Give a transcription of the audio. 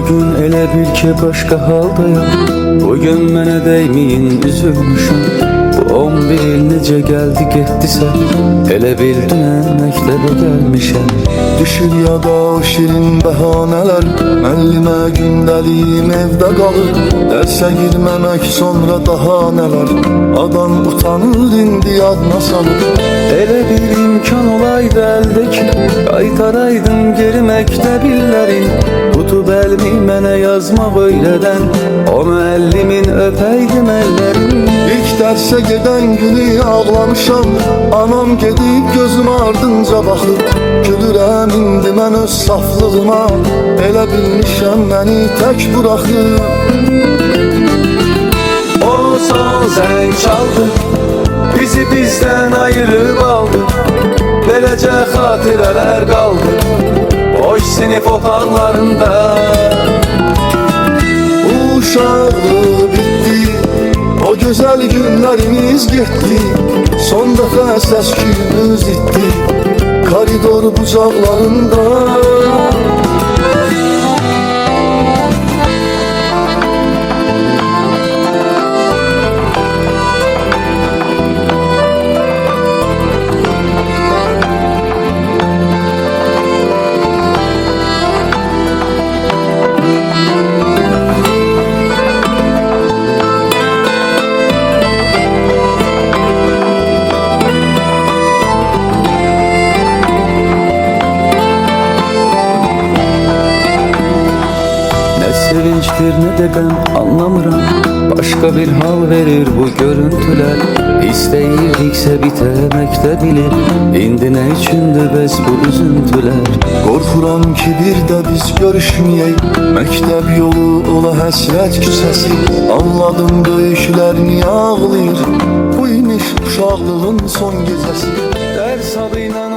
Bugün elə bil ki başqa haldayam. Bugün mənə dəyməyin üzülmüşəm. Bu 11 il necə gəldi getdisə, elə bil dünən məktəbə gəlmişəm. Düşür yada o şirin bəhanələr, müəllimə gündəliyim evdə qalır. Dərsə girməmək sonra daha nələr, adam utanır indi yadına salır. Elə bir imkan olaydı əldəki, qaytaraydım geri məktəb illərin. Tutub əlimi mənə yazmaq öylədən, o müəllimin öpəydim əllərin. İlk dərsə gedən günü ağlamışam, anam gedib gözüm ardınca baxır. Gülürəm indi mən öz saflığıma, elə bilmişəm məni tək buraxır. O son zəng çaldı, bizi bizdən ayırıb aldı. Beləcə xatirələr qaldı boş sinif otaqlarında. Uşaqlığı bitti, o gözəl günlərimiz getdi. Son dəfə səs-küyümüz itdi koridor bucaqlarında. Sevinçtir ne de qəm anlamıram, başqa bir hal verir bu görüntülər. İstəyirdiksə bitəməkdə bilir, indi nə üçündür bəs bu üzüntülər. Qorxuram ki bir də biz görüşməyək, məktəb yolu ola həsrət küsəsi. Anladım döyüşlər niyə ağlayır, bu imiş uşaqlığın son gecəsi. Dərs adıyla